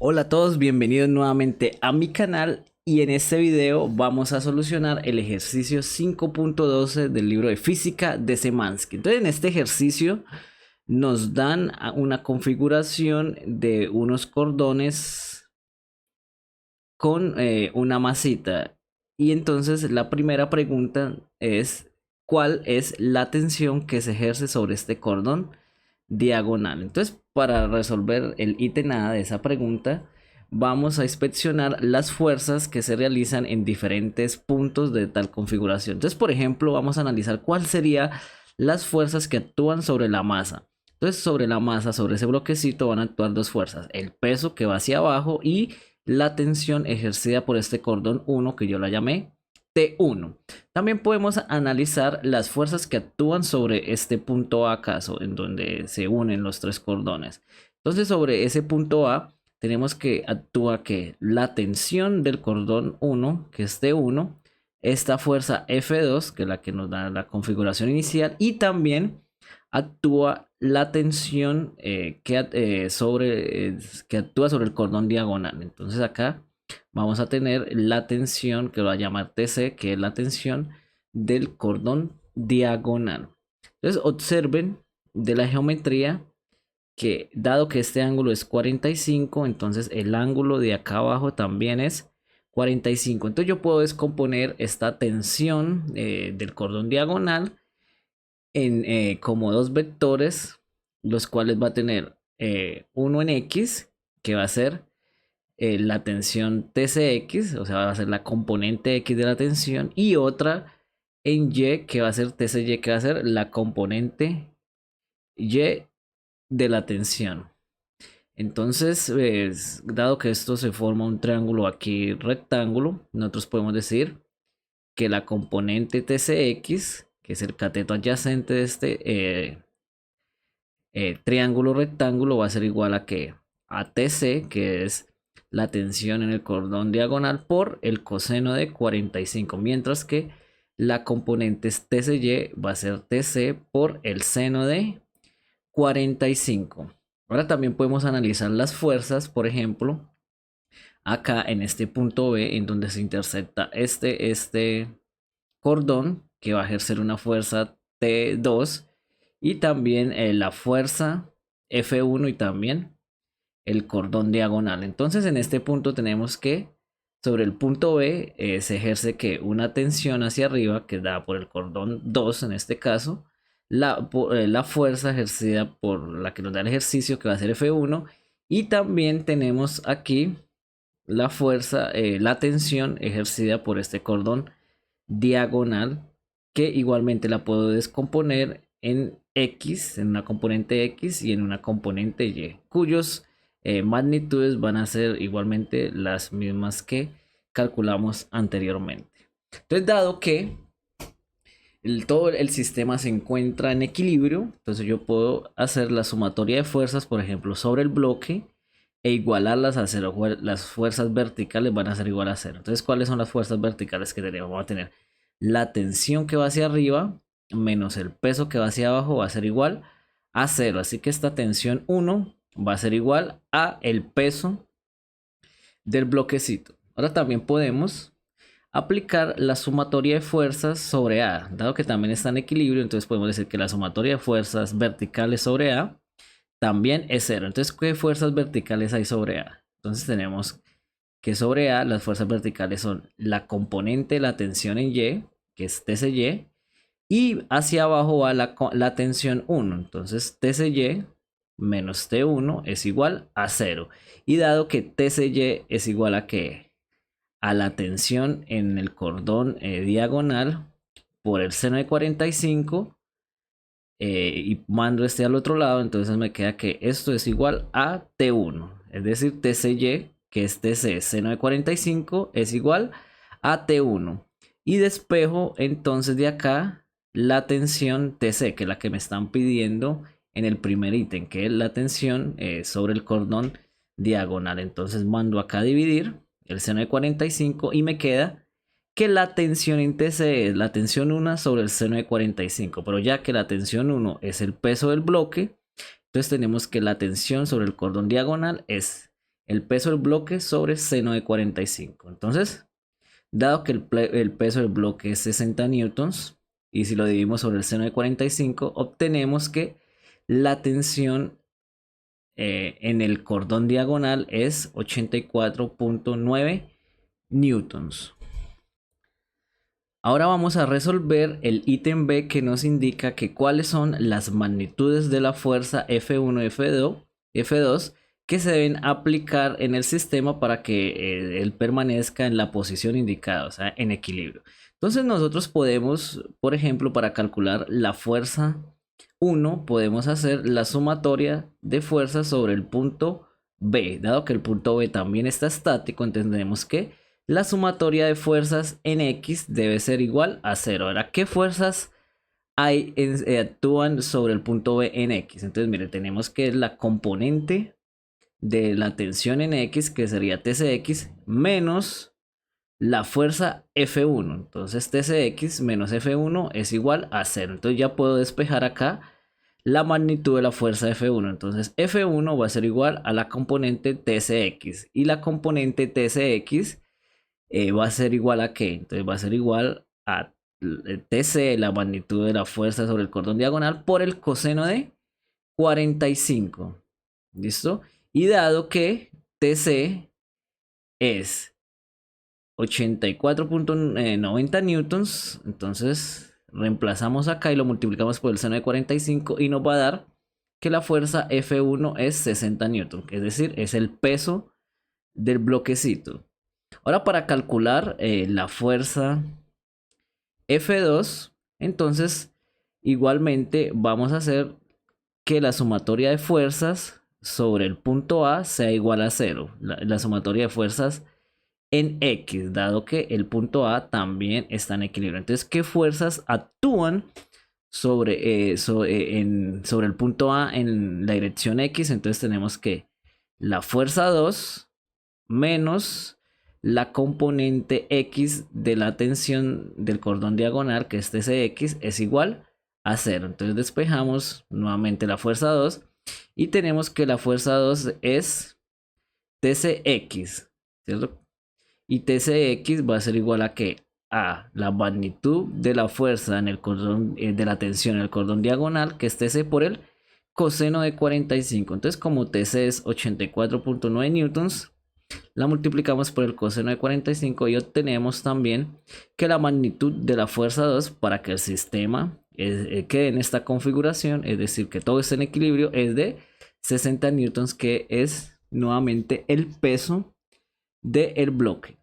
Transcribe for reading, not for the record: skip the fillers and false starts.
Hola a todos, bienvenidos nuevamente a mi canal y en este video vamos a solucionar el ejercicio 5.12 del libro de física de Semansky. Entonces en este ejercicio nos dan una configuración de unos cordones con una masita y entonces la primera pregunta es ¿cuál es la tensión que se ejerce sobre este cordón diagonal? Entonces, para resolver el ítem A de esa pregunta, vamos a inspeccionar las fuerzas que se realizan en diferentes puntos de tal configuración. Entonces, por ejemplo, vamos a analizar cuáles serían las fuerzas que actúan sobre la masa. Entonces, sobre la masa, sobre ese bloquecito, van a actuar dos fuerzas: el peso que va hacia abajo y la tensión ejercida por este cordón 1 que yo la llamé T1. También podemos analizar las fuerzas que actúan sobre este punto A, acaso, en donde se unen los tres cordones. Entonces, sobre ese punto A, tenemos que actúa que la tensión del cordón 1, que es T1, esta fuerza F2, que es la que nos da la configuración inicial, y también actúa la tensión que actúa sobre el cordón diagonal. Entonces acá vamos a tener la tensión que va a llamar TC, que es la tensión del cordón diagonal. Entonces observen de la geometría que dado que este ángulo es 45, entonces el ángulo de acá abajo también es 45. Entonces yo puedo descomponer esta tensión del cordón diagonal en como dos vectores, los cuales va a tener uno en X, que va a ser la tensión TCX, o sea, va a ser la componente X de la tensión, y otra en Y, que va a ser TCY, que va a ser la componente Y de la tensión. Entonces, dado que esto se forma un triángulo aquí rectángulo, nosotros podemos decir que la componente TCX, que es el cateto adyacente de este triángulo rectángulo, va a ser igual a que a TC, que es la tensión en el cordón diagonal, por el coseno de 45, mientras que la componente TCY va a ser TC por el seno de 45. Ahora también podemos analizar las fuerzas, por ejemplo, acá en este punto B, en donde se intersecta este cordón, que va a ejercer una fuerza T2, y también la fuerza F1 y también el cordón diagonal. Entonces en este punto tenemos que sobre el punto B se ejerce que una tensión hacia arriba que da por el cordón 2 en este caso, la fuerza ejercida por la que nos da el ejercicio, que va a ser F1, y también tenemos aquí la fuerza, la tensión ejercida por este cordón diagonal, que igualmente la puedo descomponer en X, en una componente X y en una componente Y, cuyos magnitudes van a ser igualmente las mismas que calculamos anteriormente. Entonces, dado que todo el sistema se encuentra en equilibrio, entonces yo puedo hacer la sumatoria de fuerzas, por ejemplo, sobre el bloque e igualarlas a cero. Las fuerzas verticales van a ser igual a cero. Entonces, ¿cuáles son las fuerzas verticales que tenemos? Vamos a tener la tensión que va hacia arriba menos el peso que va hacia abajo va a ser igual a cero. Así que esta tensión 1 va a ser igual a el peso del bloquecito. Ahora también podemos aplicar la sumatoria de fuerzas sobre A. Dado que también está en equilibrio, entonces podemos decir que la sumatoria de fuerzas verticales sobre A también es cero. Entonces, ¿qué fuerzas verticales hay sobre A? Entonces tenemos que sobre A las fuerzas verticales son la componente de la tensión en Y, que es TCY, y hacia abajo va la tensión 1. Entonces TCY menos T1 es igual a cero. Y dado que TCY es igual a ¿qué? A la tensión en el cordón diagonal por el seno de 45, y mando este al otro lado, entonces me queda que esto es igual a T1, es decir, TCY, que es TC seno de 45, es igual a T1. Y despejo entonces de acá la tensión TC, que es la que me están pidiendo en el primer ítem, que es la tensión sobre el cordón diagonal. Entonces mando acá a dividir el seno de 45 y me queda que la tensión en TC es la tensión 1 sobre el seno de 45, pero ya que la tensión 1 es el peso del bloque, entonces tenemos que la tensión sobre el cordón diagonal es el peso del bloque sobre seno de 45. Entonces, dado que el peso del bloque es 60 newtons, y si lo dividimos sobre el seno de 45, obtenemos que la tensión en el cordón diagonal es 84.9 newtons. Ahora vamos a resolver el ítem B, que nos indica que cuáles son las magnitudes de la fuerza F1 y F2 que se deben aplicar en el sistema para que él permanezca en la posición indicada, o sea, en equilibrio. Entonces nosotros podemos, por ejemplo, para calcular la fuerza 1, podemos hacer la sumatoria de fuerzas sobre el punto B. Dado que el punto B también está estático, entendemos que la sumatoria de fuerzas en X debe ser igual a 0. Ahora, ¿qué fuerzas actúan sobre el punto B en X? Entonces, mire, tenemos que la componente de la tensión en X, que sería TCX, menos la fuerza F1. Entonces, TCX menos F1 es igual a 0. Entonces, ya puedo despejar acá la magnitud de la fuerza F1. Entonces, F1 va a ser igual a la componente TCX. Y la componente TCX va a ser igual a ¿qué? Entonces va a ser igual a TC, la magnitud de la fuerza sobre el cordón diagonal, por el coseno de 45. ¿Listo? Y dado que TC es 84.90 newtons, entonces reemplazamos acá y lo multiplicamos por el seno de 45 y nos va a dar que la fuerza F1 es 60 newtons, es decir, es el peso del bloquecito. Ahora, para calcular la fuerza F2, entonces igualmente vamos a hacer que la sumatoria de fuerzas sobre el punto A sea igual a 0. La sumatoria de fuerzas en X, dado que el punto A también está en equilibrio. Entonces, ¿qué fuerzas actúan sobre el punto A en la dirección X? Entonces tenemos que la fuerza 2 menos la componente X de la tensión del cordón diagonal, que es TCX, es igual a 0. Entonces despejamos nuevamente la fuerza 2 y tenemos que la fuerza 2 es TCX, ¿cierto? Y TCX va a ser igual a que a la magnitud de la fuerza en el cordón de la tensión en el cordón diagonal, que es TC, por el coseno de 45. Entonces, como TC es 84.9 newtons, la multiplicamos por el coseno de 45 y obtenemos también que la magnitud de la fuerza 2, para que el sistema quede en esta configuración, es decir, que todo esté en equilibrio, es de 60 newtons, que es nuevamente el peso del bloque.